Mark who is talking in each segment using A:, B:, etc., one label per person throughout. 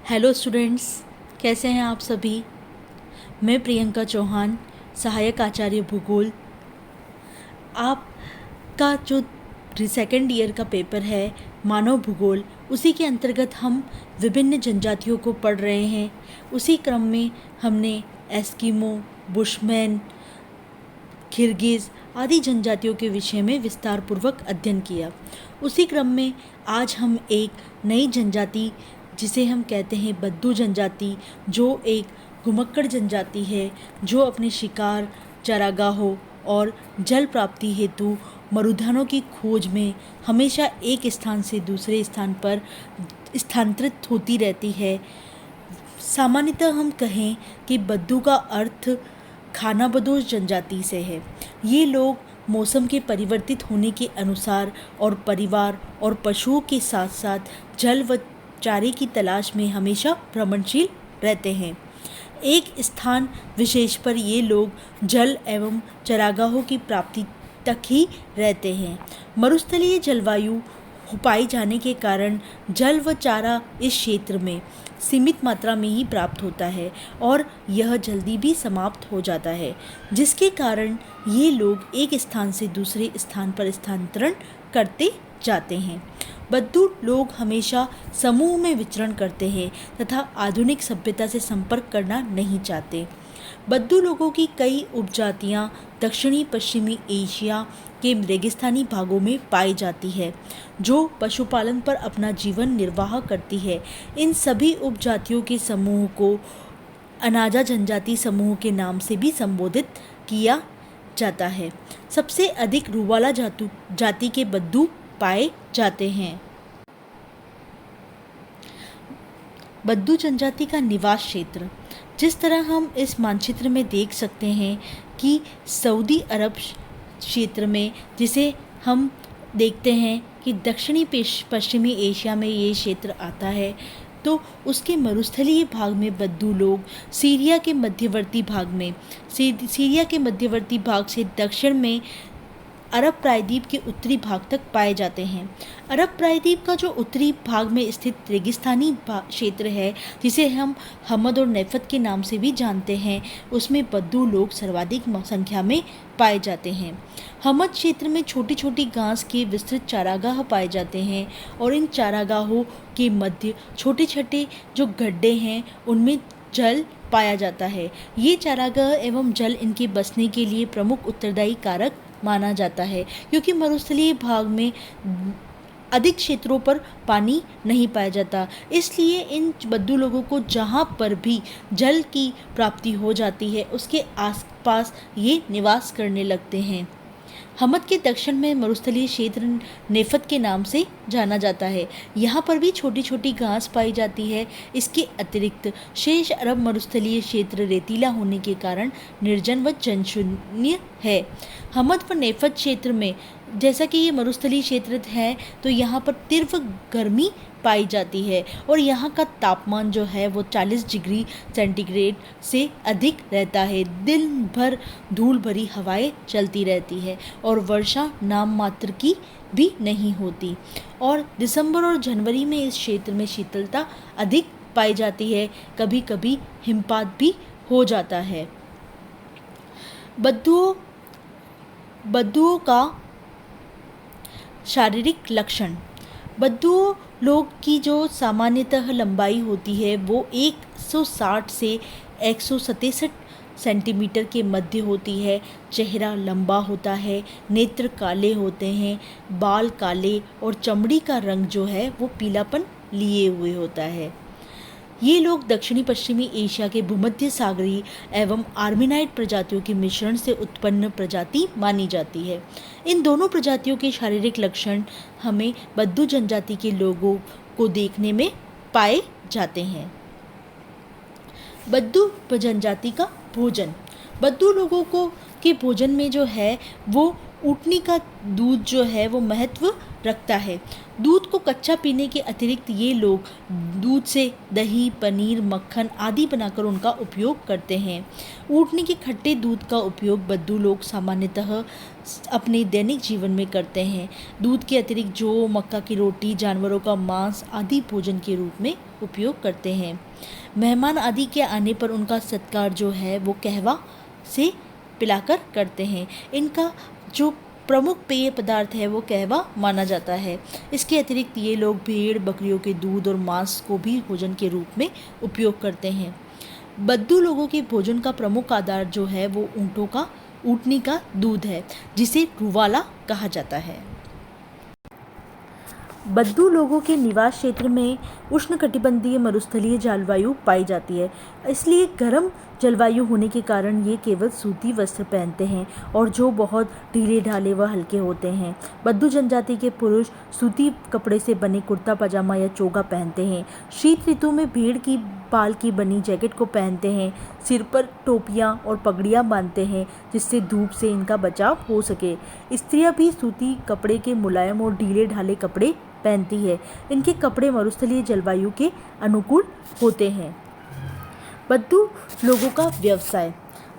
A: Hello students, कैसे हैं आप सभी। मैं प्रियंका चौहान, सहायक आचार्य भूगोल। आपका जो सेकेंड ईयर का पेपर है मानव भूगोल, उसी के अंतर्गत हम विभिन्न जनजातियों को पढ़ रहे हैं। उसी क्रम में हमने एस्किमो, बुशमैन, किर्गिज़ आदि जनजातियों के विषय में विस्तार पूर्वक अध्ययन किया। उसी क्रम में आज हम एक नई जनजाति जिसे हम कहते हैं बद्दू जनजाति, जो एक घुमक्कड़ जनजाति है, जो अपने शिकार, चारागाहों और जल प्राप्ति हेतु मरुस्थलों की खोज में हमेशा एक स्थान से दूसरे स्थान पर स्थानांतरित होती रहती है। सामान्यतः हम कहें कि बद्दू का अर्थ खानाबदोश जनजाति से है। ये लोग मौसम के परिवर्तित होने के अनुसार और परिवार और पशुओं के साथ साथ जल व चारे की तलाश में हमेशा भ्रमणशील रहते हैं। एक स्थान विशेष पर ये लोग जल एवं चरागाहों की प्राप्ति तक ही रहते हैं। मरुस्थलीय जलवायु पाए जाने के कारण जल व चारा इस क्षेत्र में सीमित मात्रा में ही प्राप्त होता है और यह जल्दी भी समाप्त हो जाता है, जिसके कारण ये लोग एक स्थान से दूसरे स्थान पर स्थानांतरण करते जाते हैं। बद्दू लोग हमेशा समूह में विचरण करते हैं तथा आधुनिक सभ्यता से संपर्क करना नहीं चाहते। बद्दू लोगों की कई उपजातियां दक्षिणी पश्चिमी एशिया के रेगिस्तानी भागों में पाई जाती है, जो पशुपालन पर अपना जीवन निर्वाह करती है। इन सभी उपजातियों के समूह को अनाजा जनजाति समूह के नाम से भी संबोधित किया जाता है। सबसे अधिक रूवाला जाति के बद्दू पाए जाते हैं। बद्दू जनजाति का निवास क्षेत्र, जिस तरह हम इस मानचित्र में देख सकते हैं कि सऊदी अरब क्षेत्र में, जिसे हम देखते हैं कि दक्षिणी पश्चिमी एशिया में ये क्षेत्र आता है, तो उसके मरुस्थलीय भाग में बद्दू लोग सीरिया के मध्यवर्ती भाग से दक्षिण में अरब प्रायद्वीप के उत्तरी भाग तक पाए जाते हैं। अरब प्रायद्वीप का जो उत्तरी भाग में स्थित रेगिस्तानी क्षेत्र है, जिसे हम हमद और नेफत के नाम से भी जानते हैं, उसमें बद्दू लोग सर्वाधिक संख्या में पाए जाते हैं। हमद क्षेत्र में छोटी छोटी घास के विस्तृत चारागाह पाए जाते हैं और इन चारागाहों के मध्य छोटे छोटे जो गड्ढे हैं, उनमें जल पाया जाता है। ये चारागाह एवं जल इनके बसने के लिए प्रमुख उत्तरदायी कारक माना जाता है, क्योंकि मरुस्थलीय भाग में अधिक क्षेत्रों पर पानी नहीं पाया जाता। इसलिए इन बद्दू लोगों को जहाँ पर भी जल की प्राप्ति हो जाती है, उसके आसपास ये निवास करने लगते हैं। हमद के दक्षिण में मरुस्थलीय क्षेत्र नेफत के नाम से जाना जाता है। यहाँ पर भी छोटी छोटी घास पाई जाती है। इसके अतिरिक्त शेष अरब मरुस्थलीय क्षेत्र रेतीला होने के कारण निर्जन व जनशून्य है। हमद व नेफत क्षेत्र में, जैसा कि ये मरुस्थलीय क्षेत्र है, तो यहाँ पर तीव्र गर्मी पाई जाती है और यहाँ का तापमान जो है वो 40 डिग्री सेंटीग्रेड से अधिक रहता है। दिन भर धूल भरी हवाएं चलती रहती है और वर्षा नाम मात्र की भी नहीं होती। और दिसंबर और जनवरी में इस क्षेत्र में शीतलता अधिक पाई जाती है, कभी कभी हिमपात भी हो जाता है। बद्दुओं का शारीरिक लक्षण। बद्दू लोग की जो सामान्यतः लंबाई होती है वो 160 से 167 सेंटीमीटर के मध्य होती है। चेहरा लंबा होता है, नेत्र काले होते हैं, बाल काले और चमड़ी का रंग जो है वो पीलापन लिए हुए होता है। ये लोग दक्षिणी पश्चिमी एशिया के भूमध्य सागरीय एवं आर्मेनाइट प्रजातियों के मिश्रण से उत्पन्न प्रजाति मानी जाती है। इन दोनों प्रजातियों के शारीरिक लक्षण हमें बद्दू जनजाति के लोगों को देखने में पाए जाते हैं। बद्दू जनजाति का भोजन। बद्दू लोगों को के भोजन में जो है वो ऊँटनी का दूध जो है वो महत्व रखता है। दूध को कच्चा पीने के अतिरिक्त ये लोग दूध से दही, पनीर, मक्खन आदि बनाकर उनका उपयोग करते हैं। ऊँटनी के खट्टे दूध का उपयोग बद्दू लोग सामान्यतः अपने दैनिक जीवन में करते हैं। दूध के अतिरिक्त जो मक्का की रोटी, जानवरों का मांस आदि भोजन के रूप में उपयोग करते हैं। मेहमान आदि के आने पर उनका सत्कार जो है वो कहवा से पिलाकर करते हैं। इनका जो प्रमुख पेय पदार्थ है वो कहवा माना जाता है। इसके अतिरिक्त ये लोग भेड़, बकरियों के दूध और मांस को भी भोजन के रूप में उपयोग करते हैं। बद्दू लोगों के भोजन का प्रमुख आधार जो है वो ऊँटनी का दूध है, जिसे रुवाला कहा जाता है। बद्दू लोगों के निवास क्षेत्र में उष्णकटिबंधीय मरुस्थलीय जलवायु पाई जाती है। इसलिए गर्म जलवायु होने के कारण ये केवल सूती वस्त्र पहनते हैं और जो बहुत ढीले ढाले व हल्के होते हैं। बद्दू जनजाति के पुरुष सूती कपड़े से बने कुर्ता पजामा या चोगा पहनते हैं। शीत ऋतु में भेड़ की बाल की बनी जैकेट को पहनते हैं। सिर पर टोपियाँ और पगड़ियाँ बांधते हैं जिससे धूप से इनका बचाव हो सके। स्त्रियाँ भी सूती कपड़े के मुलायम और ढीले ढाले कपड़े पहनती है। इनके कपड़े मरुस्थलीय जलवायु के अनुकूल होते हैं। बद्दू लोगों का व्यवसाय।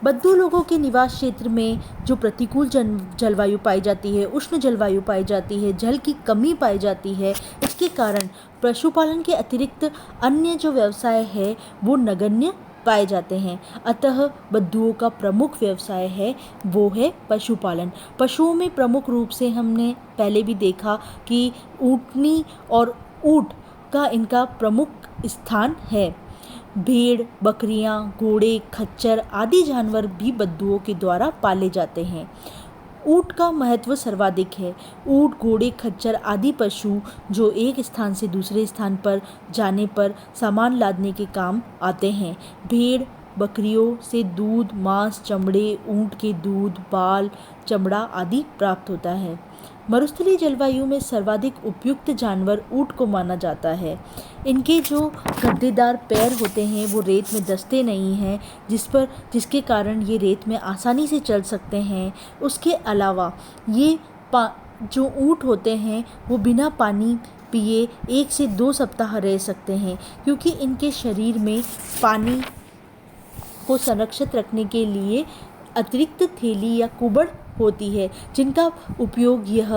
A: बद्दू लोगों के निवास क्षेत्र में जो प्रतिकूल जलवायु पाई जाती है, उष्ण जलवायु पाई जाती है, जल की कमी पाई जाती है, इसके कारण पशुपालन के अतिरिक्त अन्य जो व्यवसाय है वो नगण्य पाए जाते हैं। अतः बद्दुओं का प्रमुख व्यवसाय है वो है पशुपालन। पशुओं में प्रमुख रूप से हमने पहले भी देखा कि ऊँटनी और ऊँट का इनका प्रमुख स्थान है। भेड़, बकरियां, घोड़े, खच्चर आदि जानवर भी बद्दुओं के द्वारा पाले जाते हैं। ऊँट का महत्व सर्वाधिक है। ऊँट, घोड़े, खच्चर आदि पशु जो एक स्थान से दूसरे स्थान पर जाने पर सामान लादने के काम आते हैं। भेड़, बकरियों से दूध, मांस, चमड़े, ऊँट के दूध, बाल, चमड़ा आदि प्राप्त होता है। मरुस्थलीय जलवायु में सर्वाधिक उपयुक्त जानवर ऊँट को माना जाता है। इनके जो गद्देदार पैर होते हैं वो रेत में दसते नहीं हैं, जिसके कारण ये रेत में आसानी से चल सकते हैं। उसके अलावा ये जो ऊँट होते हैं वो बिना पानी पिए 1 से 2 सप्ताह रह सकते हैं, क्योंकि इनके शरीर में पानी को संरक्षित रखने के लिए अतिरिक्त थैली या कुबड़ होती है, जिनका उपयोग यह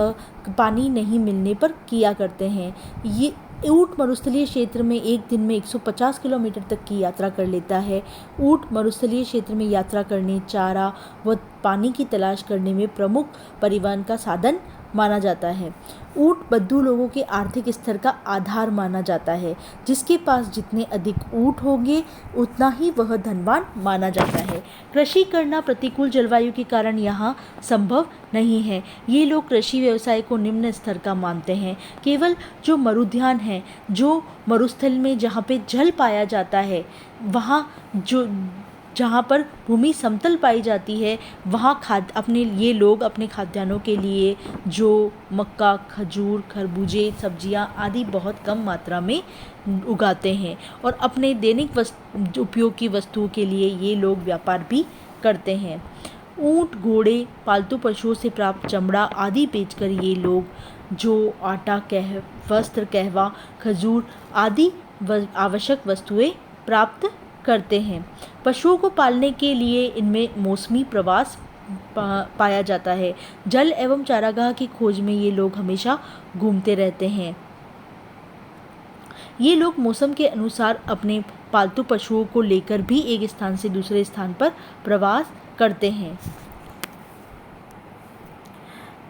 A: पानी नहीं मिलने पर किया करते हैं। ये ऊँट मरुस्थलीय क्षेत्र में एक दिन में 150 किलोमीटर तक की यात्रा कर लेता है। ऊँट मरुस्थलीय क्षेत्र में यात्रा करने, चारा व पानी की तलाश करने में प्रमुख परिवहन का साधन माना जाता है। ऊँट बद्दू लोगों के आर्थिक स्तर का आधार माना जाता है। जिसके पास जितने अधिक ऊँट होंगे उतना ही वह धनवान माना जाता है। कृषि करना प्रतिकूल जलवायु के कारण यहाँ संभव नहीं है। ये लोग कृषि व्यवसाय को निम्न स्तर का मानते हैं। केवल जो मरुद्यान है, जो मरुस्थल में जहाँ पे जल पाया जाता है, वहाँ जहाँ पर भूमि समतल पाई जाती है, वहाँ ये लोग अपने खाद्यान्नों के लिए जो मक्का, खजूर, खरबूजे, सब्जियाँ आदि बहुत कम मात्रा में उगाते हैं और अपने दैनिक उपयोग की वस्तुओं के लिए ये लोग व्यापार भी करते हैं। ऊँट, घोड़े, पालतू पशुओं से प्राप्त चमड़ा आदि बेचकर ये लोग जो आटा, वस्त्र, कहवा, खजूर आदि आवश्यक वस्तुएं प्राप्त करते हैं। पशुओं को पालने के लिए इनमें मौसमी प्रवास पाया जाता है। जल एवं चारागाह की खोज में ये लोग हमेशा घूमते रहते हैं। ये लोग मौसम के अनुसार अपने पालतू पशुओं को लेकर भी एक स्थान से दूसरे स्थान पर प्रवास करते हैं।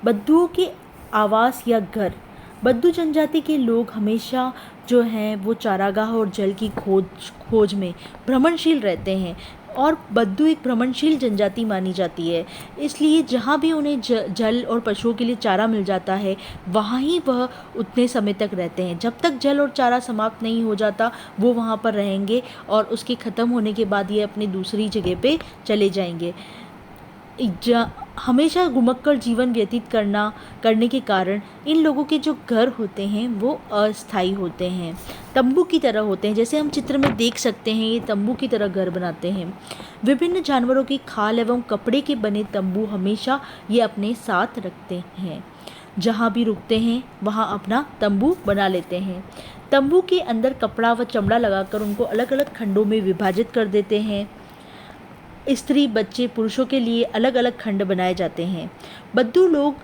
A: बद्दुओं के आवास या घर। बद्दू जनजाति के लोग हमेशा जो हैं वो चारागाह और जल की खोज में भ्रमणशील रहते हैं और बद्दू एक भ्रमणशील जनजाति मानी जाती है। इसलिए जहाँ भी उन्हें जल और पशुओं के लिए चारा मिल जाता है वहाँ ही वह उतने समय तक रहते हैं। जब तक जल और चारा समाप्त नहीं हो जाता वो वहाँ पर रहेंगे और उसके ख़त्म होने के बाद ये अपनी दूसरी जगह पे चले जाएंगे। हमेशा घुमक्कड़ जीवन व्यतीत करने के कारण इन लोगों के जो घर होते हैं वो अस्थायी होते हैं, तंबू की तरह होते हैं। जैसे हम चित्र में देख सकते हैं, ये तंबू की तरह घर बनाते हैं। विभिन्न जानवरों की खाल एवं कपड़े के बने तंबू हमेशा ये अपने साथ रखते हैं। जहाँ भी रुकते हैं वहाँ अपना तंबू बना लेते हैं। तंबू के अंदर कपड़ा व चमड़ा लगाकर उनको अलग अलग खंडों में विभाजित कर देते हैं। स्त्री, बच्चे, पुरुषों के लिए अलग अलग खंड बनाए जाते हैं। बद्दू लोग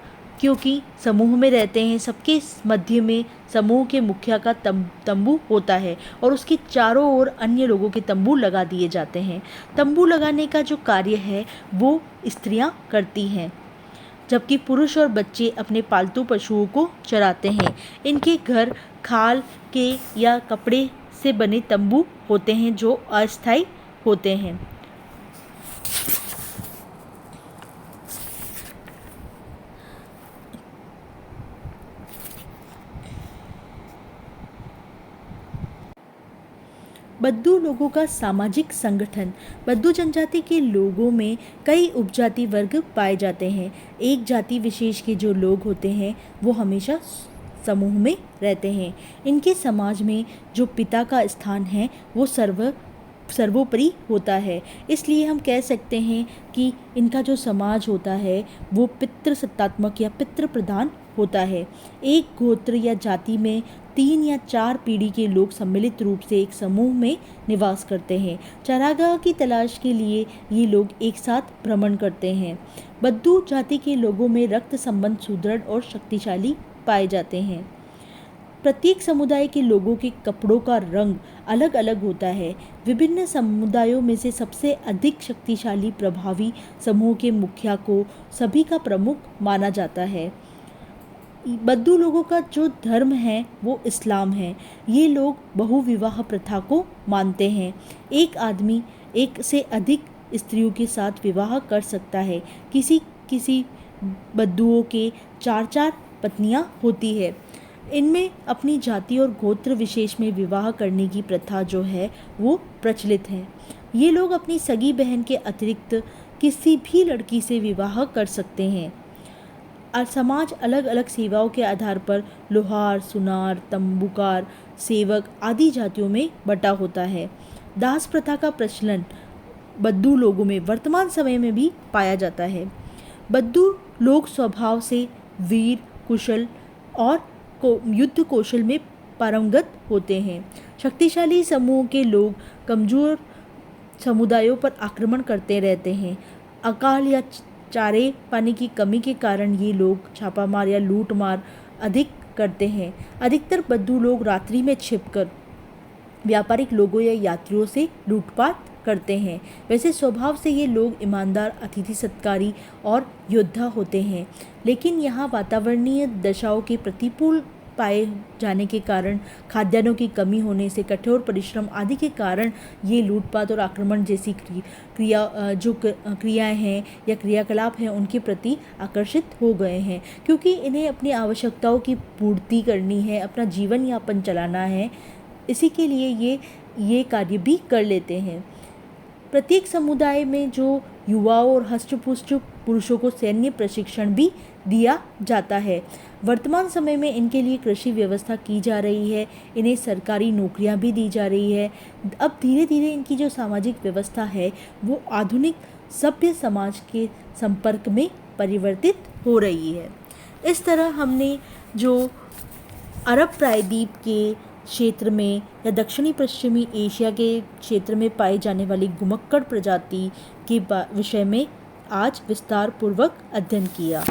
A: क्योंकि समूह में रहते हैं, सबके मध्य में समूह के मुखिया का तंबू होता है और उसके चारों ओर अन्य लोगों के तंबू लगा दिए जाते हैं। तंबू लगाने का जो कार्य है वो स्त्रियां करती हैं, जबकि पुरुष और बच्चे अपने पालतू पशुओं को चराते हैं। इनके घर खाल के या कपड़े से बने तंबू होते हैं जो अस्थायी होते हैं। बद्दू लोगों का सामाजिक संगठन। बद्दू जनजाति के लोगों में कई उपजाति वर्ग पाए जाते हैं। एक जाति विशेष के जो लोग होते हैं वो हमेशा समूह में रहते हैं। इनके समाज में जो पिता का स्थान है वो सर्वोपरि होता है। इसलिए हम कह सकते हैं कि इनका जो समाज होता है वो पितृसत्तात्मक या पितृ प्रधान होता है। एक गोत्र या जाति में 3 या 4 पीढ़ी के लोग सम्मिलित रूप से एक समूह में निवास करते हैं। चारागाह की तलाश के लिए ये लोग एक साथ भ्रमण करते हैं। बद्दू जाति के लोगों में रक्त संबंध सुदृढ़ और शक्तिशाली पाए जाते हैं। प्रत्येक समुदाय के लोगों के कपड़ों का रंग अलग अलग होता है। विभिन्न समुदायों में से सबसे अधिक शक्तिशाली प्रभावी समूह के मुखिया को सभी का प्रमुख माना जाता है। बद्दू लोगों का जो धर्म है वो इस्लाम है। ये लोग बहुविवाह प्रथा को मानते हैं। एक आदमी एक से अधिक स्त्रियों के साथ विवाह कर सकता है। किसी बद्दुओं के 4-4 पत्नियां होती है। इनमें अपनी जाति और गोत्र विशेष में विवाह करने की प्रथा जो है वो प्रचलित है। ये लोग अपनी सगी बहन के अतिरिक्त किसी भी लड़की से विवाह कर सकते हैं। और समाज अलग अलग सेवाओं के आधार पर लोहार, सुनार, तंबूकार, सेवक आदि जातियों में बटा होता है। दास प्रथा का प्रचलन बद्दू लोगों में वर्तमान समय में भी पाया जाता है। बद्दू लोग स्वभाव से वीर, कुशल और युद्ध कौशल में पारंगत होते हैं। शक्तिशाली समूह के लोग कमजोर समुदायों पर आक्रमण करते रहते हैं। अकाल या चारे पानी की कमी के कारण ये लोग छापामार या लूटमार अधिक करते हैं। अधिकतर बद्दू लोग रात्रि में छिपकर व्यापारिक लोगों या यात्रियों से लूटपाट करते हैं। वैसे स्वभाव से ये लोग ईमानदार, अतिथि सत्कारी और योद्धा होते हैं, लेकिन यहाँ वातावरणीय दशाओं के प्रतिकूल पाए जाने के कारण, खाद्यान्नों की कमी होने से, कठोर परिश्रम आदि के कारण ये लूटपाट और आक्रमण जैसी क्रियाएं हैं या क्रियाकलाप हैं उनके प्रति आकर्षित हो गए हैं, क्योंकि इन्हें अपनी आवश्यकताओं की पूर्ति करनी है, अपना जीवन यापन चलाना है। इसी के लिए ये कार्य भी कर लेते हैं। प्रत्येक समुदाय में जो युवाओं और हष्ट-पुष्ट पुरुषों को सैन्य प्रशिक्षण भी दिया जाता है। वर्तमान समय में इनके लिए कृषि व्यवस्था की जा रही है। इन्हें सरकारी नौकरियां भी दी जा रही है। अब धीरे धीरे इनकी जो सामाजिक व्यवस्था है वो आधुनिक सभ्य समाज के संपर्क में परिवर्तित हो रही है। इस तरह हमने जो अरब प्रायद्वीप के क्षेत्र में या दक्षिणी पश्चिमी एशिया के क्षेत्र में पाई जाने वाली घुमक्कड़ प्रजाति के विषय में आज विस्तार पूर्वक अध्ययन किया।